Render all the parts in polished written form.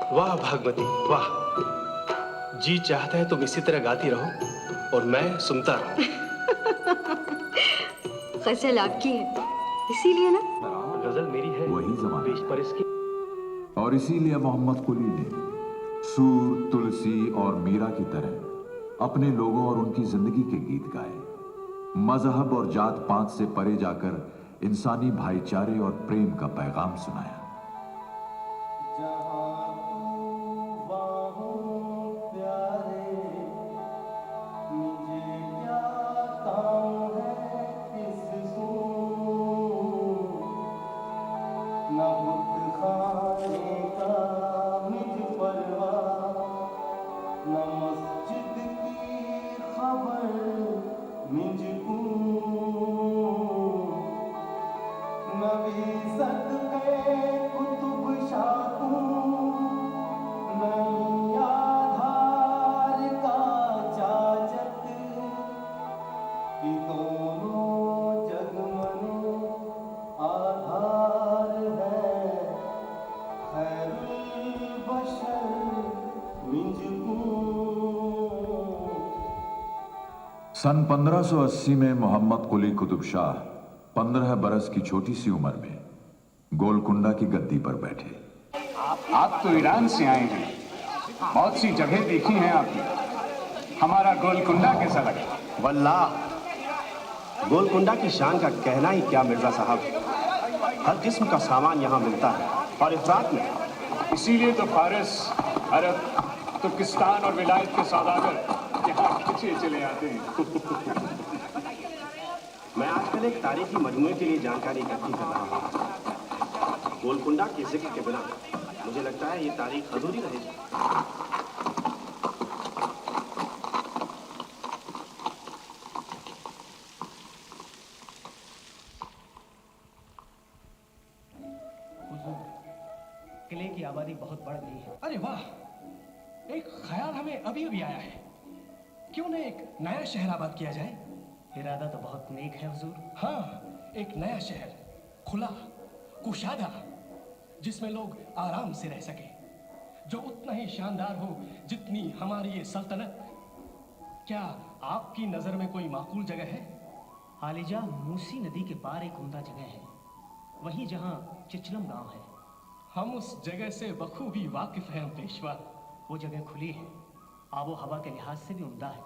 वाह भागवती वाह, जी चाहता है तुम इसी तरह गाती रहो और मैं सुनता रहूं। गजल आपकी है, इसीलिए ना। गजल मेरी है, वही जमाना पर इसकी। और इसीलिए मोहम्मद कुली ने सूर, तुलसी और मीरा की तरह अपने लोगों और उनकी जिंदगी के गीत गाए। मजहब और जात पात से परे जाकर इंसानी भाईचारे और प्रेम का पैगाम सुनाया। सन 1580 में मोहम्मद कुली कुतुब शाह 15 बरस की छोटी सी उम्र में गोलकुंडा की गद्दी पर बैठे। आप तो ईरान से आए हैं, बहुत सी जगह देखी हैं आपने, हमारा गोलकुंडा कैसा लगा? वल्लाह, गोलकुंडा की शान का कहना ही क्या मिर्जा साहब, हर किस्म का सामान यहाँ मिलता है और इफरात में। इसीलिए तो फारस, अरब, तुर्किस्तान और विलायत के सौदागर यहाँ पीछे चले आते हैं। मैं आजकल एक तारीखी मजमूए के लिए जानकारी इकट्ठी कर रहा हूँ। गोलकुंडा के जिक्र के बिना मुझे लगता है ये तारीख अधूरी रहेगी। किले की आबादी बहुत बढ़ गई है। अरे वाह, एक ख्याल हमें अभी अभी आया है, क्यों न एक नया शहर आबाद किया जाए? इरादा तो बहुत नेक है हुजूर। हाँ, एक नया शहर, खुला, कुशादा, जिसमें लोग आराम से रह सके, जो उतना ही शानदार हो जितनी हमारी ये सल्तनत। क्या आपकी नजर में कोई माकूल जगह है? आलिजा मूसी नदी के पार एक उम्दा जगह है, वहीं जहाँ चिचलम गांव है। हम उस जगह से बखूबी वाकिफ हैं पेशवा। वो जगह खुली है, आबो हवा के लिहाज से भी उम्दा है,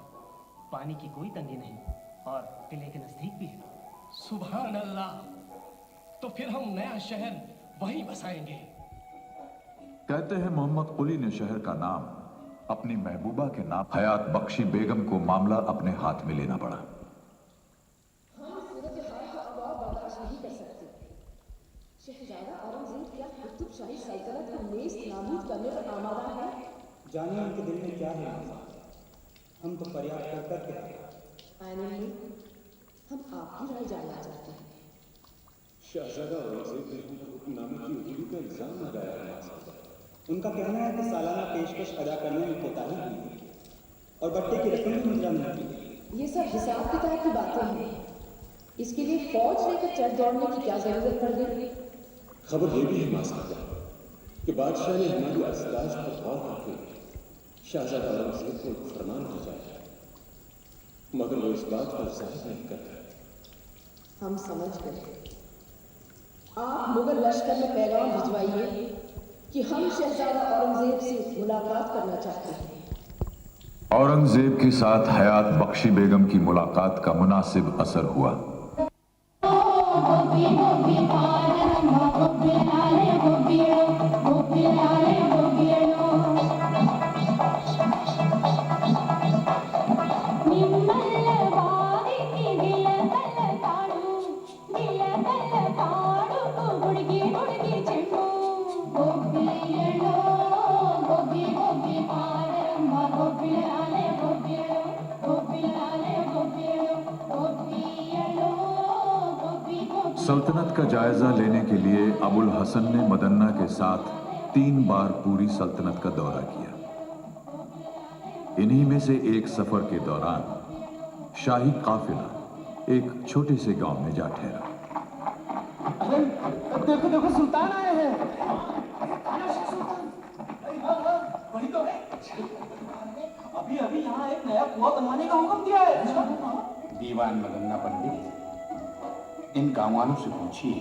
पानी की कोई तंगी नहीं और किले के नजदीक भी है। सुभान अल्लाह, तो फिर हम नया शहर वहीं बसाएंगे। कहते हैं मोहम्मद कुली ने शहर का नाम अपनी महबूबा के नाम हयात बख्शी बेगम को मामला अपने हाथ में लेना पड़ा। शहजादा औरंगजेब क्या कुतुब शाही सल्तनत को नेस्त नाबूद करने पर आमादा है? जानिए उनके दिल में क्या है, हम तो फरियाद कर करके हम आपकी राय जानना चाहते हैं। शहजादा औरंगजेब ने हुक्मनामे की उजूरी का इल्जाम लगाया है। उनका कहना है कि सालाना पेशकश अदा करने में कोताही हुई और बट्टे की रकम भी मुद्रा नहीं की। ये सब हिसाब किताब की बातें हैं, इसके लिए फौज लेकर चढ़ दौड़ने की क्या जरूरत पड़ गई? खबर ये भी है मासादा कि बादशाह ने हमारी असदाज पर गौर करके शहजादा औरंगजेब को एक फरमान भेजा, मगर वो इस बात पर जाहिर नहीं कर रहे। हम समझ गए। आप मुगल लश्कर में पैगाम भिजवाइए कि हम शहजादा औरंगजेब से मुलाकात करना चाहते हैं। औरंगजेब के साथ हयात बख्शी बेगम की मुलाकात का मुनासिब असर हुआ। सल्तनत का जायजा लेने के लिए अबुल हसन ने मदन्ना के साथ 3 बार पूरी सल्तनत का दौरा किया। इन्हीं में से एक सफर के दौरान शाही काफिला एक छोटे से गांव में जा ठहरा। देखो देखो सुल्तान आए हैं। अभी अभी यहाँ एक नया कुआं बनवाने का हुक्म दिया है। दीवान मदन्ना पंडित, इन गांव वालों से पूछिए,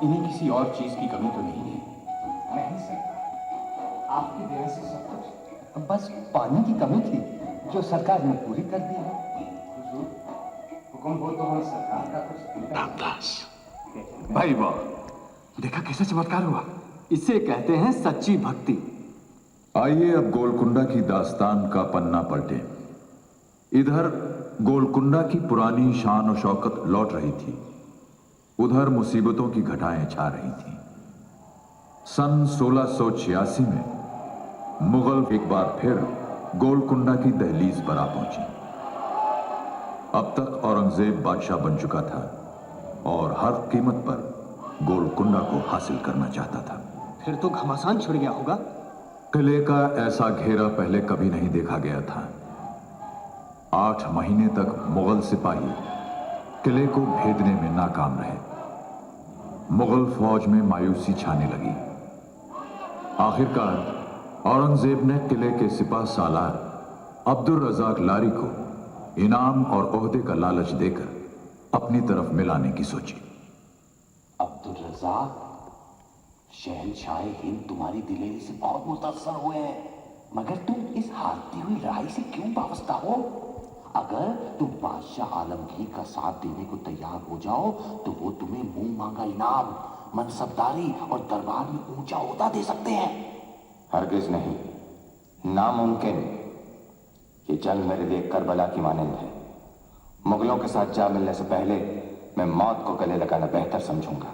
इन्हें किसी और चीज की कमी तो नहीं है? नहीं सर, आपकी दया से सब कुछ, बस पानी की कमी थी जो सरकार ने पूरी कर दी है। हुक्म हो तो हम सरकार का कुछ। रामदास भाई वाह, देखा कैसा चमत्कार हुआ। इसे कहते हैं सच्ची भक्ति। आइए अब गोलकुंडा की दास्तान का पन्ना पलटे। इधर गोलकुंडा की पुरानी शान और शौकत लौट रही थी, उधर मुसीबतों की घटाएं छा रही थीं। सन 1686 में मुगल एक बार फिर गोलकुंडा की दहलीज पर आ पहुंचे। अब तक औरंगजेब बादशाह बन चुका था और हर कीमत पर गोलकुंडा को हासिल करना चाहता था। फिर तो घमासान छिड़ गया होगा। किले का ऐसा घेरा पहले कभी नहीं देखा गया था। 8 महीने तक मुगल सिपाही किले को भेदने में नाकाम रहे। मुगल फौज में मायूसी छाने लगी। आखिरकार औरंगजेब ने किले के सिपाह सालार अब्दुल रज़ाक लारी को इनाम और ओहदे का लालच देकर अपनी तरफ मिलाने की सोची। अब्दुल रज़ाक, शहंशाह हिंद तुम्हारी दिलेरी से बहुत मुतासर हुए हैं, मगर तुम इस हारती हुई लड़ाई से क्यों वाबस्ता हो? अगर तुम बादशाह आलमगीर का साथ देने को तैयार हो जाओ तो वो तुम्हें मुंह मांगा इनाम, मनसबदारी और दरबार में ऊंचा ओहदा दे सकते हैं। हरगिज नहीं, नामुमकिन। ये जंग मेरे लिए करबला की मानंद है। मुगलों के साथ जा मिलने से पहले मैं मौत को गले लगाना बेहतर समझूंगा।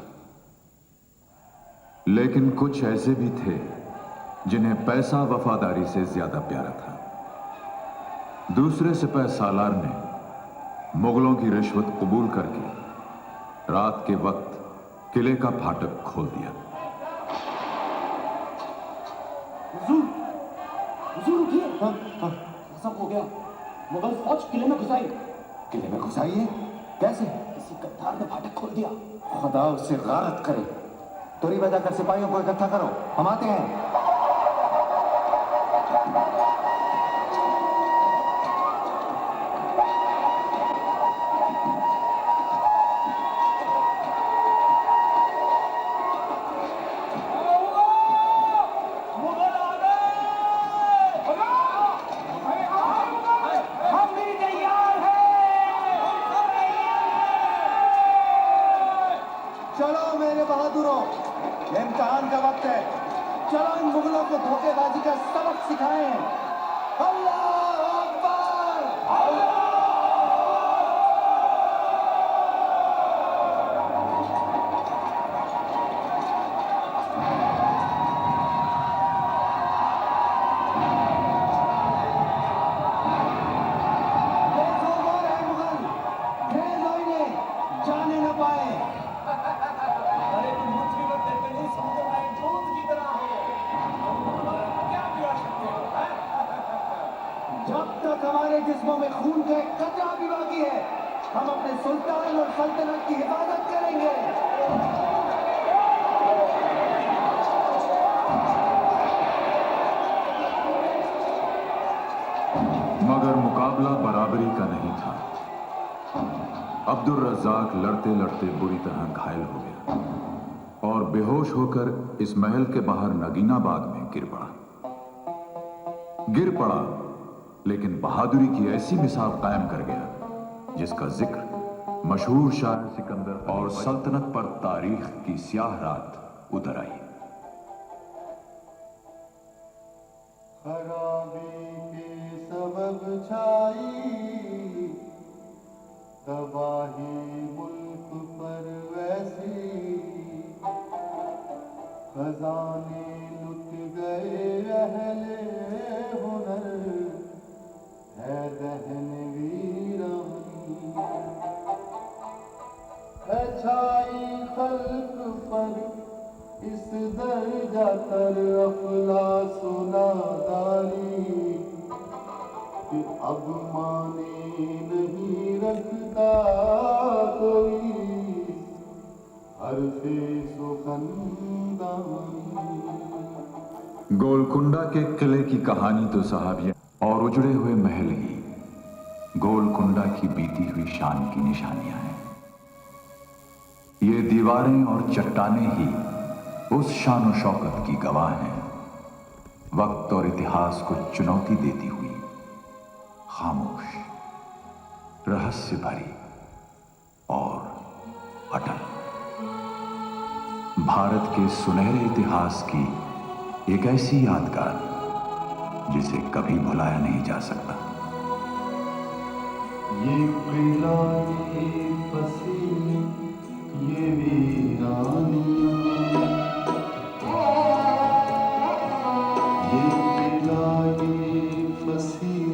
लेकिन कुछ ऐसे भी थे जिन्हें पैसा वफादारी से ज्यादा प्यारा था। दूसरे सिपाही सालार ने मुगलों की रिश्वत कबूल करके रात के वक्त किले का फाटक खोल दिया। हुजूर उठिए। सब हो गया। मुगल फौज किले में घुस आई। किले में घुस आई है? कैसे? किसी गद्दार ने फाटक खोल दिया। खुदा उससे गारत करे। तुरी बजा कर सिपाहियों को इकट्ठा करो, हम आते हैं। चलो मेरे बहादुरों, इम्तिहान का वक्त है। चलो इन मुगलों को धोखेबाजी का सबक सिखाएं। अल्लाह अकबर। बेखौफ है मुगल, घेर लो इन्हें, जाने न पाए। अरे तुम मुसीबत में कहीं समुद्र में दूध की तरह हो, हमारा क्या बिगाड़ सकते हो? जब तक हमारे जिस्मों में खून का एक कतरा भी बाकी है, हम अपने सुल्तान और सल्तनत की हिफाजत करेंगे। मगर मुकाबला बराबरी का नहीं था। अब्दुल रज़ाक लड़ते लड़ते बुरी तरह घायल हो गया और बेहोश होकर इस महल के बाहर नगीना बाग में गिर पड़ा, लेकिन बहादुरी की ऐसी मिसाल कायम कर गया जिसका जिक्र मशहूर शायर सिकंदर और सल्तनत पर तारीख की स्याह रात उतर आई। खराबी के सबब छाई, तबाही मुल्क पर वैसी, खजाने लुट गए अहले हुनर, है दहन वीरानी, है छाई खल्क पर इस दर्जा तर अफलास नादानी, कि अब माने नहीं रखता कोई हरफे सुखनदानी। गोलकुंडा के किले की कहानी तो साहब ये और उजड़े हुए महल ही गोलकुंडा की बीती हुई शान की निशानियां हैं। ये दीवारें और चट्टानें ही उस शान और शौकत की गवाह हैं, वक्त और इतिहास को चुनौती देती हुई, खामोश, रहस्य भरी और अटल। भारत के सुनहरे इतिहास की एक ऐसी यादगार जिसे कभी भुलाया नहीं जा सकता। ये किला, ये पसीने, ये वीरानियां, ये किला, ये पसीने,